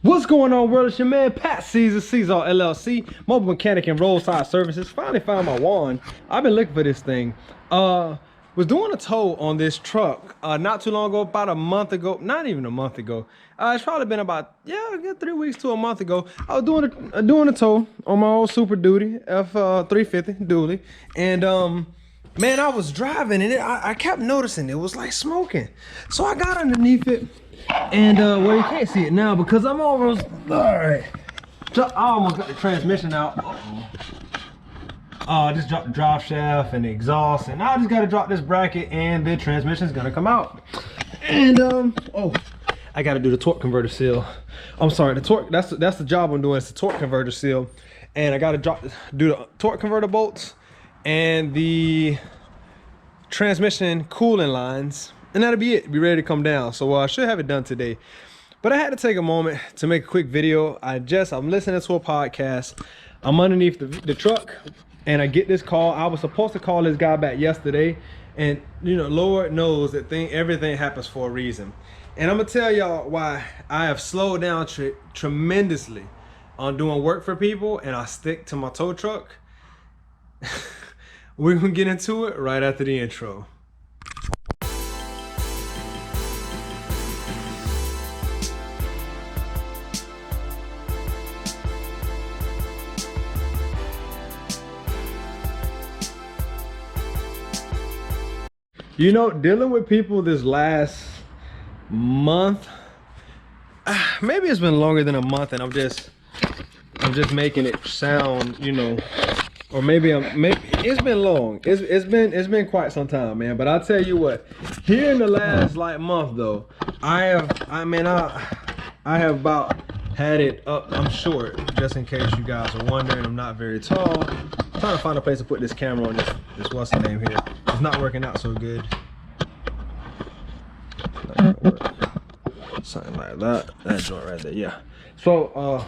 What's going on, world? It's your man Pat Seasallauto LLC, mobile mechanic and roadside services. Finally found my wand. I've been looking for this thing. Was doing a tow on this truck not too long ago, about a month ago, not even a month ago. It's probably been about 3 weeks to a month ago. I was doing a tow on my old Super Duty F350 dually, and man, I was driving and I kept noticing it was like smoking. So I got underneath it. And well, you can't see it now because I'm almost I almost got the transmission out. Just dropped the drive shaft and the exhaust, and I just got to drop this bracket, and the transmission's gonna come out. And I got to do the torque converter seal. I'm sorry, the torque. That's the job I'm doing. It's the torque converter seal, and I got to do the torque converter bolts and the transmission cooling lines. And that'll be it. Be ready to come down. So I should have it done today. But I had to take a moment to make a quick video. I'm listening to a podcast. I'm underneath the truck, and I get this call. I was supposed to call this guy back yesterday, and you know, Lord knows that everything happens for a reason. And I'm gonna tell y'all why I have slowed down tremendously on doing work for people, and I stick to my tow truck. We're gonna get into it right after the intro. You know, dealing with people this last month, maybe it's been longer than a month, and I'm just making it sound, you know, or maybe it's been long. It's been quite some time, man. But I'll tell you what, here in the last like month though, I have about had it up. I'm short, just in case you guys are wondering. I'm not very tall. I'm trying to find a place to put this camera on this what's the name here. It's not working out so good. Something like that. That joint right there, yeah. So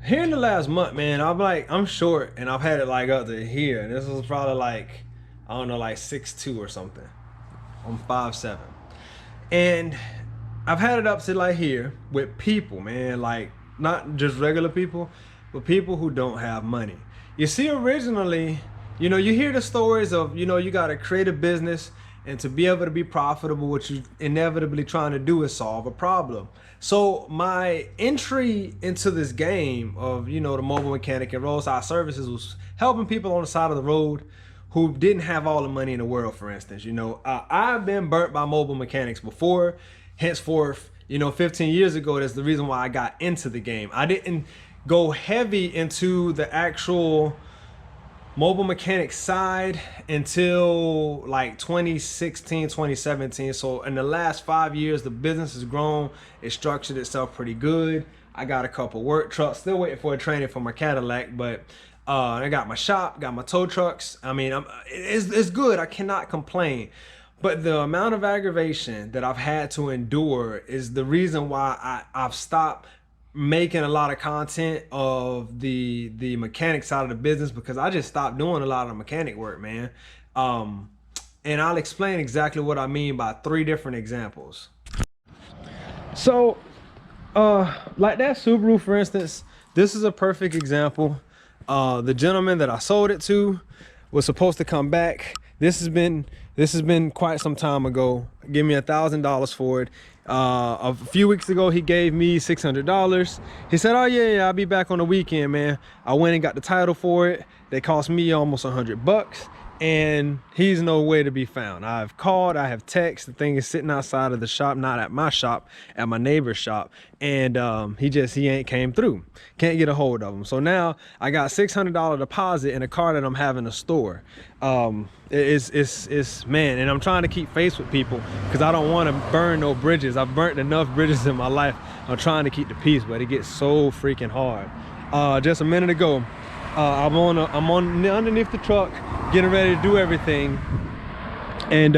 here in the last month, man, I'm short, and I've had it like up to here. And this was probably like, I don't know, like 6'2" or something. I'm 5'7". And I've had it up to like here with people, man, like not just regular people, but people who don't have money. You see, originally, you know, you hear the stories of, you know, you got to create a business, and to be able to be profitable, what you inevitably trying to do is solve a problem. So my entry into this game of, you know, the mobile mechanic and roadside services was helping people on the side of the road who didn't have all the money in the world, for instance. You know, I've been burnt by mobile mechanics before. Henceforth, you know, 15 years ago, that's the reason why I got into the game. I didn't go heavy into the actual mobile mechanic side until like 2016, 2017. So in the last 5 years, the business has grown. It structured itself pretty good. I got a couple work trucks, still waiting for a training for my Cadillac, but I got my shop, got my tow trucks. I mean, it's good. I cannot complain. But the amount of aggravation that I've had to endure is the reason why I've stopped making a lot of content of the mechanic side of the business, because I just stopped doing a lot of mechanic work, man. And I'll explain exactly what I mean by 3 different examples. So like that Subaru, for instance, this is a perfect example. The gentleman that I sold it to was supposed to come back. This has been quite some time ago. Give me $1,000 for it. A few weeks ago, he gave me $600. He said, oh yeah, I'll be back on the weekend, man. I went and got the title for it. They cost me almost $100, and he's nowhere to be found. I've called, I have texted. The thing is sitting outside of the shop, not at my shop, at my neighbor's shop, and he ain't came through. Can't get a hold of him. So now I got $600 deposit in a car that I'm having to store. It's man, and I'm trying to keep faith with people because I don't want to burn no bridges. I've burnt enough bridges in my life. I'm trying to keep the peace, but it gets so freaking hard. Just a minute ago, I'm underneath the truck, getting ready to do everything, and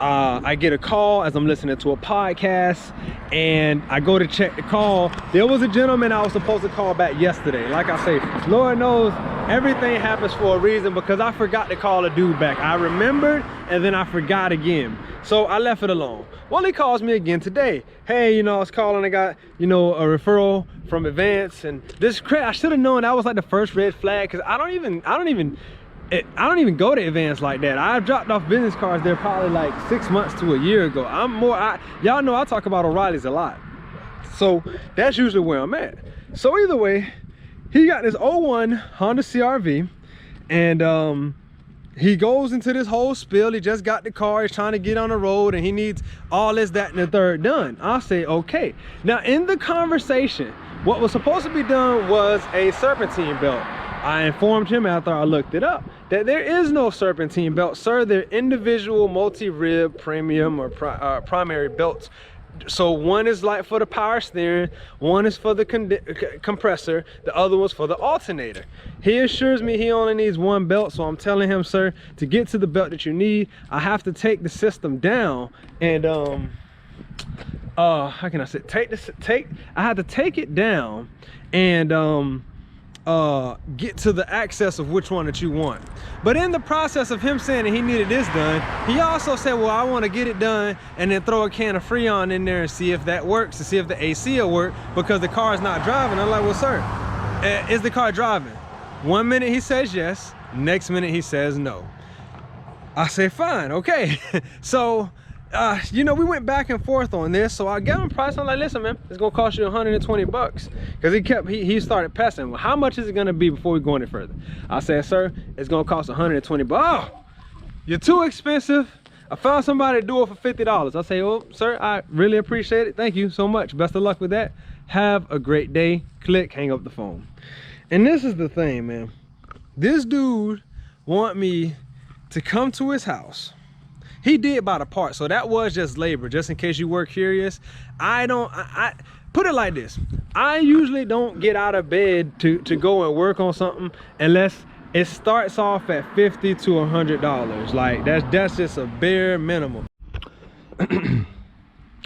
I get a call as I'm listening to a podcast, and I go to check the call. There was a gentleman I was supposed to call back yesterday. Like I say, Lord knows everything happens for a reason, because I forgot to call a dude back. I remembered and then I forgot again. So I left it alone. Well, he calls me again today. Hey, you know, I was calling, I got, you know, a referral from Advance, and this crap, I should have known that was like the first red flag, because I don't even go to Advance like that. I've dropped off business cards there probably like 6 months to a year ago. Y'all know I talk about O'Reilly's a lot. So that's usually where I'm at. So either way, he got this 01 Honda CRV, and he goes into this whole spiel. He just got the car, he's trying to get on the road, and he needs all this, that, and the third done. I'll say, okay. Now in the conversation, what was supposed to be done was a serpentine belt. I informed him after I looked it up that there is no serpentine belt, sir. They're individual multi-rib premium or primary belts. So one is like for the power steering, one is for the compressor, the other one's for the alternator. He assures me he only needs one belt, so I'm telling him, sir, to get to the belt that you need, I have to take the system down and how can I say, I had to take it down and get to the access of which one that you want. But in the process of him saying that he needed this done, he also said, well, I want to get it done and then throw a can of Freon in there and see if that works, to see if the AC will work, because the car is not driving. I'm like, well, sir, is the car driving? 1 minute he says yes, next minute he says no. I say, fine, okay. So you know, we went back and forth on this, so I gave him a price. I'm like, listen, man, it's gonna cost you 120 bucks, because he started pestering. Well, how much is it gonna be before we go any further? I said, sir, it's gonna cost 120 bucks. Oh, you're too expensive. I found somebody to do it for $50. I say, well, sir, I really appreciate it, thank you so much, best of luck with that, have a great day. Click, hang up the phone. And this is the thing, man, this dude want me to come to his house. He did buy the part, so that was just labor, just in case you were curious. I put it like this, I usually don't get out of bed to go and work on something unless it starts off at $50 to $100. Like that's just a bare minimum.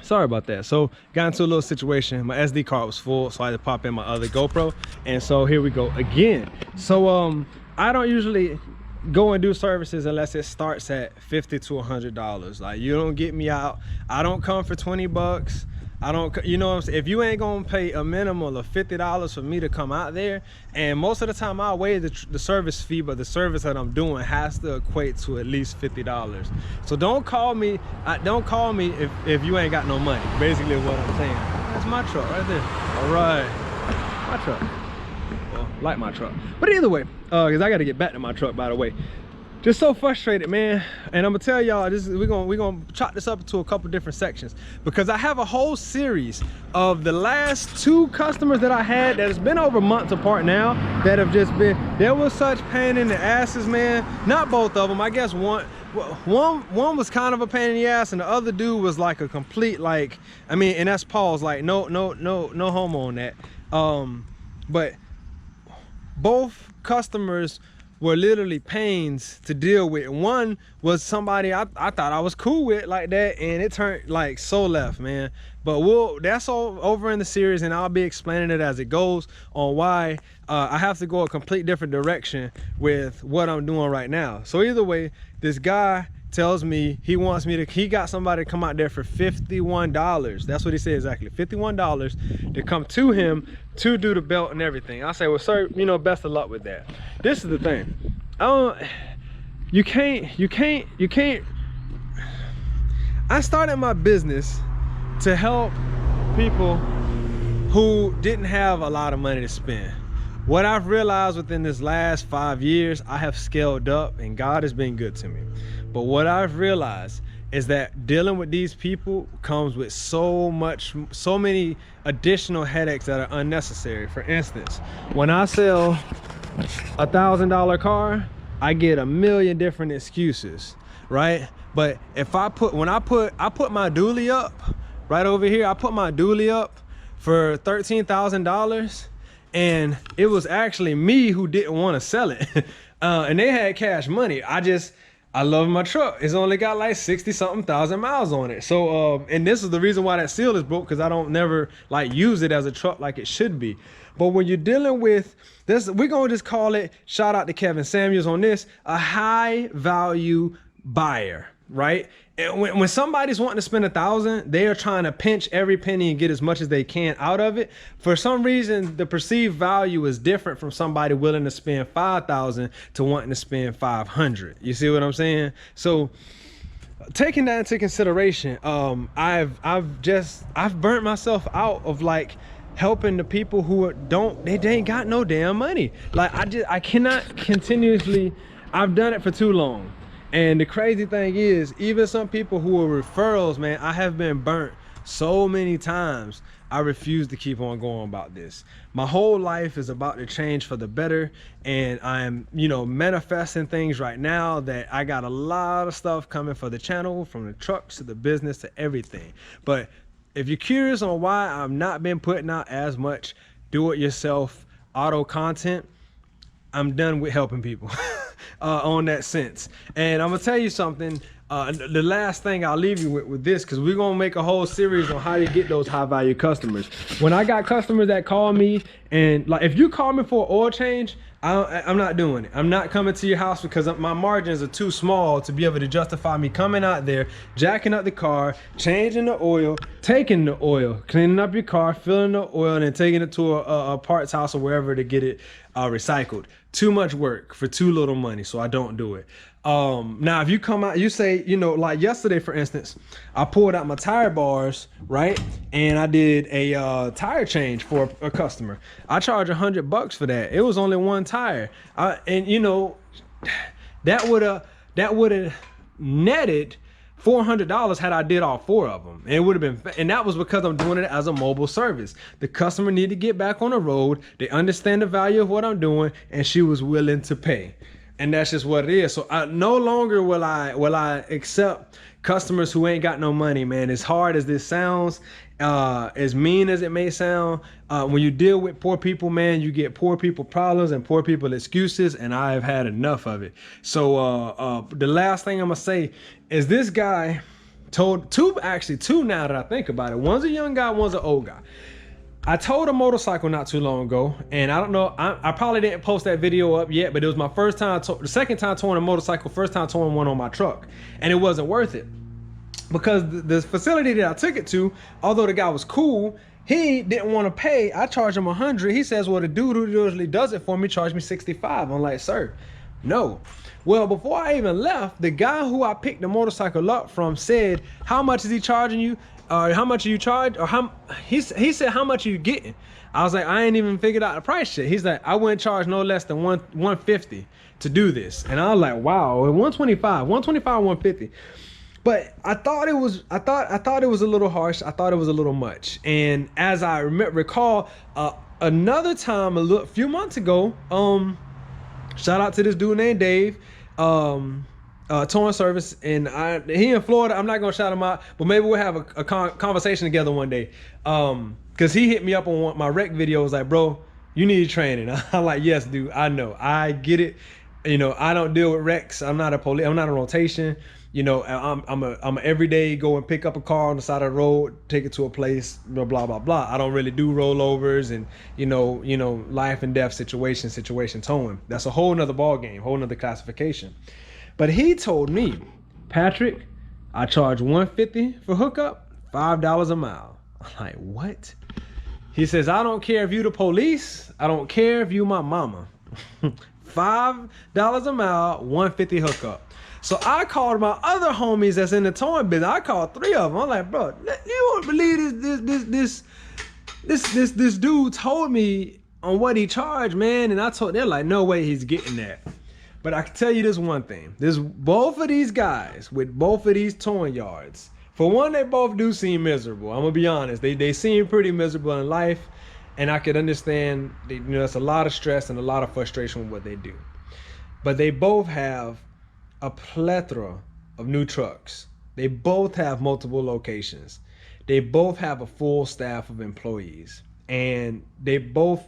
Sorry about that. So got into a little situation, my SD card was full, so I had to pop in my other GoPro, and so here we go again. So I don't usually go and do services unless it starts at $50 to $100. Like, you don't get me out. I don't come for 20 bucks. I don't, you know what I'm saying? If you ain't gonna pay a minimum of $50 for me to come out there, and most of the time I'll waive the service fee, but the service that I'm doing has to equate to at least $50. So don't call me if you ain't got no money, basically what I'm saying. That's my truck right there. All right, my truck. Like my truck, but either way, because I got to get back to my truck, by the way. Just so frustrated, man. And I'm gonna tell y'all, we're gonna chop this up into a couple different sections, because I have a whole series of the last 2 customers that I had that has been over months apart now, that have just been, there was such pain in the asses, man. Not both of them, I guess one was kind of a pain in the ass, and the other dude was like a complete, like, I mean, and that's Paul's, like, no homo on that. But both customers were literally pains to deal with. One was somebody I thought I was cool with like that, and it turned like so left, man. But that's all over in the series, and I'll be explaining it as it goes on why I have to go a complete different direction with what I'm doing right now. So either way, this guy tells me he got somebody to come out there for $51. That's what he said exactly, $51 to come to him to do the belt and everything. I say, well, sir, you know, best of luck with that. This is the thing, you can't. I started my business to help people who didn't have a lot of money to spend. What I've realized within this last 5 years, I have scaled up, and God has been good to me. But what I've realized is that dealing with these people comes with so many additional headaches that are unnecessary. For instance, when I sell a $1,000 car, I get a million different excuses, right? But if I put my dually up right over here, I put my dually up for $13,000, and it was actually me who didn't want to sell it. And they had cash money. I love my truck. It's only got like 60 something thousand miles on it. So and this is the reason why that seal is broke, because I don't never like use it as a truck like it should be. But when you're dealing with this, we're gonna just call it, shout out to Kevin Samuels on this, a high value buyer, right? And when somebody's wanting to spend $1,000, they are trying to pinch every penny and get as much as they can out of it. For some reason, the perceived value is different from somebody willing to spend $5,000 to wanting to spend $500. You see what I'm saying? So taking that into consideration, I've burnt myself out of like helping the people who they ain't got no damn money. Like I cannot continuously, I've done it for too long. And the crazy thing is, even some people who are referrals, man, I have been burnt so many times. I refuse to keep on going about this. My whole life is about to change for the better, and I'm, manifesting things right now that I got a lot of stuff coming for the channel, from the trucks to the business to everything. But if you're curious on why I've not been putting out as much do-it-yourself auto content, I'm done with helping people on that sense. And I'm gonna tell you something, the last thing I'll leave you with this, because we're gonna make a whole series on how to get those high value customers. When I got customers that call me, and like if you call me for an oil change, I'm not doing it. I'm not coming to your house, because my margins are too small to be able to justify me coming out there, jacking up the car, changing the oil, taking the oil, cleaning up your car, filling the oil, and then taking it to a parts house or wherever to get it recycled. Too much work for too little money, so I don't do it. Now if you come out, you say, like yesterday for instance, I pulled out my tire bars, right, and I did a tire change for a customer. I charge $100 for that. It was only one tire, and that would have netted $400 had I did all 4 of them. And it would have been, and that was because I'm doing it as a mobile service. The customer needed to get back on the road. They understand the value of what I'm doing, and she was willing to pay. And that's just what it is. So I no longer will I accept customers who ain't got no money, man. As hard as this sounds, as mean as it may sound, when you deal with poor people, man, you get poor people problems and poor people excuses, and I've had enough of it. So the last thing I'm gonna say is, this guy told two now that I think about it. One's a young guy, one's an old guy. I towed a motorcycle not too long ago, and I don't know, I probably didn't post that video up yet, but it was my first time, the second time towing a motorcycle, first time towing one on my truck, and it wasn't worth it. Because the facility that I took it to, although the guy was cool, he didn't want to pay. I charged him $100. He says, well, the dude who usually does it for me charged me $65. I'm like, sir, no. Well, before I even left, the guy who I picked the motorcycle up from said, how much is he charging you? How much are you charged? Or he said, how much are you getting? I was like, I ain't even figured out the price yet. He's like, I wouldn't charge no less than $150 to do this. And I was like, wow, $125, $150. But I thought it was a little harsh. I thought it was a little much. And as I recall, another time a few months ago, shout out to this dude named Dave, towing service, and he in Florida. I'm not gonna shout him out, but maybe we'll have a conversation together one day. Cause he hit me up on my rec video, was like, bro, you need training. I'm like, yes, dude, I know, I get it. I don't deal with wrecks. I'm not a police. I'm not a rotation. I'm a everyday go and pick up a car on the side of the road, take it to a place, blah blah blah blah. I don't really do rollovers and life and death situation towing. That's a whole nother ball game, whole nother classification. But he told me, Patrick, I charge $150 for hookup, $5 a mile. I'm like, what? He says, I don't care if you the police, I don't care if you my mama. $5 a mile, $150 hookup. So I called my other homies that's in the towing business. I called 3 of them. I'm like, bro, you won't believe this dude told me on what he charged, man. And they're like, no way he's getting that. But I can tell you this one thing. There's both of these guys with both of these towing yards. For one, they both do seem miserable. I'm gonna be honest. They seem pretty miserable in life, and I could understand. There's a lot of stress and a lot of frustration with what they do. But they both have a plethora of new trucks. They both have multiple locations. They both have a full staff of employees, and they both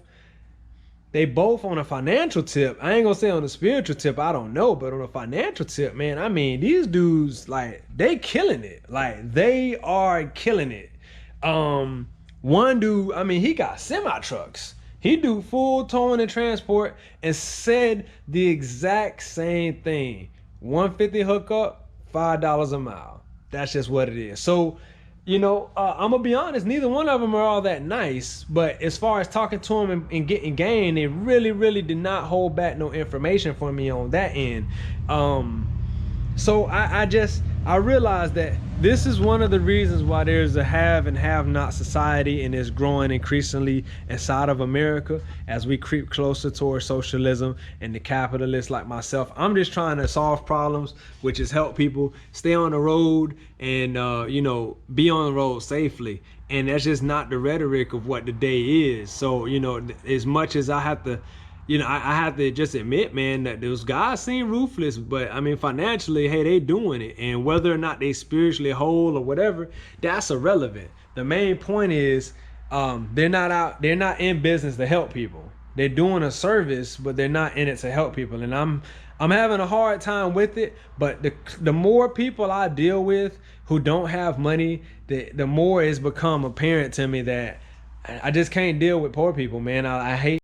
they both on a financial tip. I ain't gonna say on a spiritual tip, I don't know, but on a financial tip, man, I mean, these dudes, like, they killing it. Like, they are killing it. One dude, I mean, he got semi trucks. He do full towing and transport, and said the exact same thing. 150 hookup, $5 a mile. That's just what it is. So, you know, I'm gonna be honest, neither one of them are all that nice, but as far as talking to them and getting game, they really did not hold back no information for me on that end. So I realized that this is one of the reasons why there's a have and have not society, and it's growing increasingly inside of America as we creep closer towards socialism and the capitalists like myself. I'm just trying to solve problems, which is help people stay on the road and you know, be on the road safely. And that's just not the rhetoric of what the day is. So, you know, as much as I have to, you know, I have to just admit, man, that those guys seem ruthless, but I mean, financially, hey, they doing it. And whether or not they spiritually whole or whatever, that's irrelevant. The main point is they're not in business to help people. They're doing a service, but they're not in it to help people. And I'm having a hard time with it, but the more people I deal with who don't have money, the more it's become apparent to me that I just can't deal with poor people, man. I hate